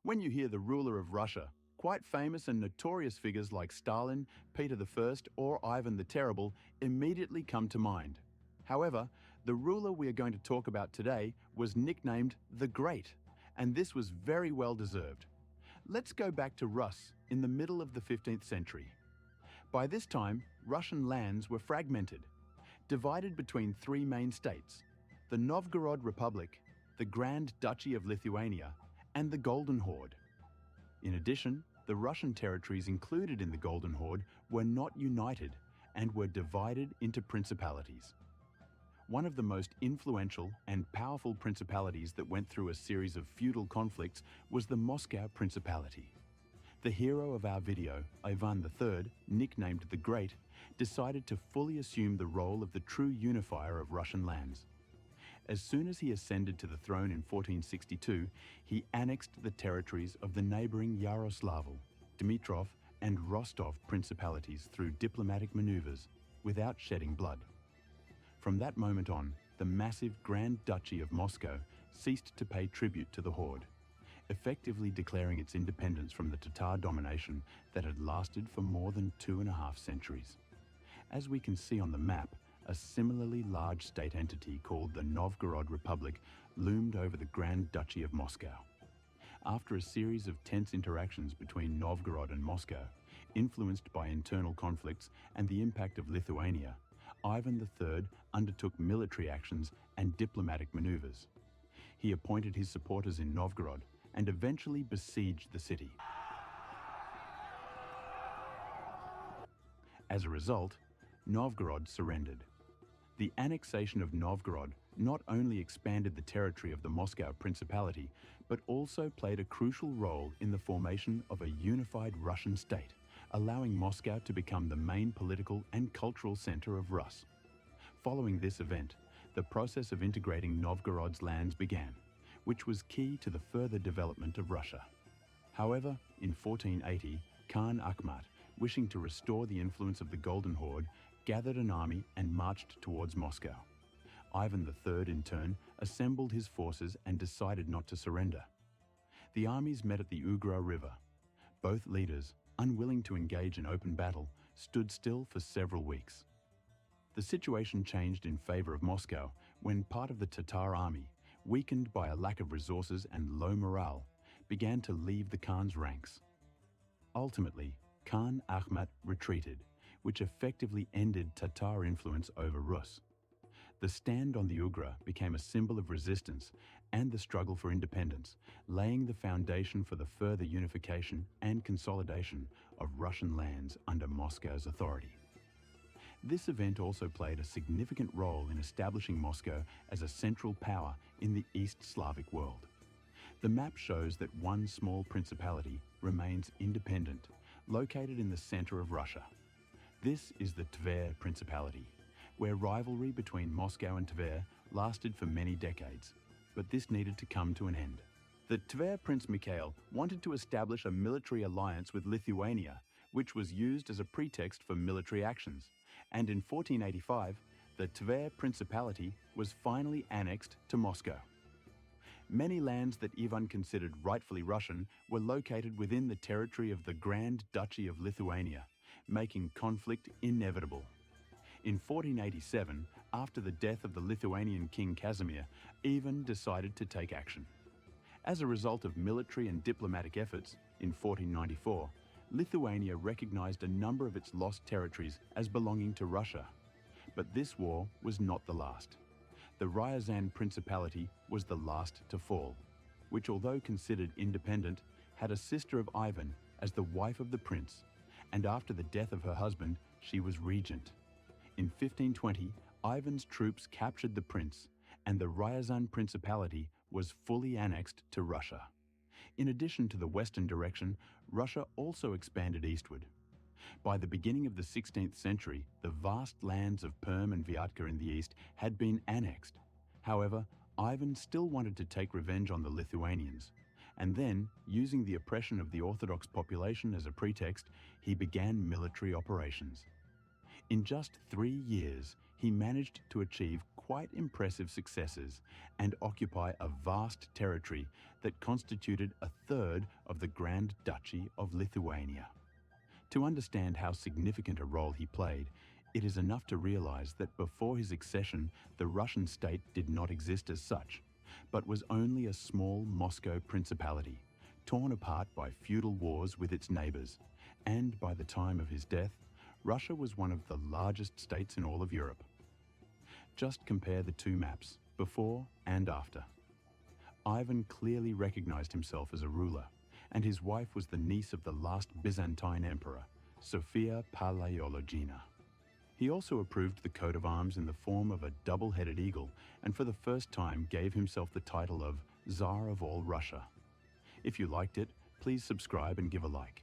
When you hear the ruler of Russia, quite famous and notorious figures like Stalin, Peter I, or Ivan the Terrible immediately come to mind. However, the ruler we are going to talk about today was nicknamed the Great, and this was very well deserved. Let's go back to Rus in the middle of the 15th century. By this time, Russian lands were fragmented, divided between three main states: the Novgorod Republic, the Grand Duchy of Lithuania, and the Golden Horde. In addition, the Russian territories included in the Golden Horde were not united and were divided into principalities. One of the most influential and powerful principalities that went through a series of feudal conflicts was the Moscow Principality. The hero of our video, Ivan III, nicknamed the Great, decided to fully assume the role of the true unifier of Russian lands. As soon as he ascended to the throne in 1462, he annexed the territories of the neighboring Yaroslavl, Dmitrov, and Rostov principalities through diplomatic maneuvers, without shedding blood. From that moment on, the massive Grand Duchy of Moscow ceased to pay tribute to the Horde, effectively declaring its independence from the Tatar domination that had lasted for more than 2.5 centuries. As we can see on the map, a similarly large state entity called the Novgorod Republic loomed over the Grand Duchy of Moscow. After a series of tense interactions between Novgorod and Moscow, influenced by internal conflicts and the impact of Lithuania, Ivan III undertook military actions and diplomatic maneuvers. He appointed his supporters in Novgorod and eventually besieged the city. As a result, Novgorod surrendered. The annexation of Novgorod not only expanded the territory of the Moscow Principality, but also played a crucial role in the formation of a unified Russian state, allowing Moscow to become the main political and cultural center of Rus. Following this event, the process of integrating Novgorod's lands began, which was key to the further development of Russia. However, in 1480, Khan Akhmat, wishing to restore the influence of the Golden Horde, gathered an army and marched towards Moscow. Ivan III, in turn, assembled his forces and decided not to surrender. The armies met at the Ugra River. Both leaders, unwilling to engage in open battle, stood still for several weeks. The situation changed in favor of Moscow when part of the Tatar army, weakened by a lack of resources and low morale, began to leave the Khan's ranks. Ultimately, Khan Akhmat retreated, which effectively ended Tatar influence over Rus. The stand on the Ugra became a symbol of resistance and the struggle for independence, laying the foundation for the further unification and consolidation of Russian lands under Moscow's authority. This event also played a significant role in establishing Moscow as a central power in the East Slavic world. The map shows that one small principality remains independent, located in the center of Russia. This is the Tver Principality, where rivalry between Moscow and Tver lasted for many decades, but this needed to come to an end. The Tver Prince Mikhail wanted to establish a military alliance with Lithuania, which was used as a pretext for military actions, and in 1485, the Tver Principality was finally annexed to Moscow. Many lands that Ivan considered rightfully Russian were located within the territory of the Grand Duchy of Lithuania, making conflict inevitable. In 1487, after the death of the Lithuanian king Casimir, Ivan decided to take action. As a result of military and diplomatic efforts, in 1494, Lithuania recognized a number of its lost territories as belonging to Russia. But this war was not the last. The Ryazan Principality was the last to fall, which, although considered independent, had a sister of Ivan as the wife of the prince, and after the death of her husband, she was regent. In 1520, Ivan's troops captured the prince, and the Ryazan Principality was fully annexed to Russia. In addition to the western direction, Russia also expanded eastward. By the beginning of the 16th century, the vast lands of Perm and Vyatka in the east had been annexed. However, Ivan still wanted to take revenge on the Lithuanians, and then, using the oppression of the Orthodox population as a pretext, he began military operations. In just 3 years, he managed to achieve quite impressive successes and occupy a vast territory that constituted a third of the Grand Duchy of Lithuania. To understand how significant a role he played, it is enough to realize that before his accession, the Russian state did not exist as such, but was only a small Moscow principality, torn apart by feudal wars with its neighbors, and by the time of his death, Russia was one of the largest states in all of Europe. Just compare the two maps, before and after. Ivan clearly recognized himself as a ruler, and his wife was the niece of the last Byzantine emperor, Sophia Palaiologina. He also approved the coat of arms in the form of a double-headed eagle, and for the first time gave himself the title of Tsar of all Russia. If you liked it, please subscribe and give a like.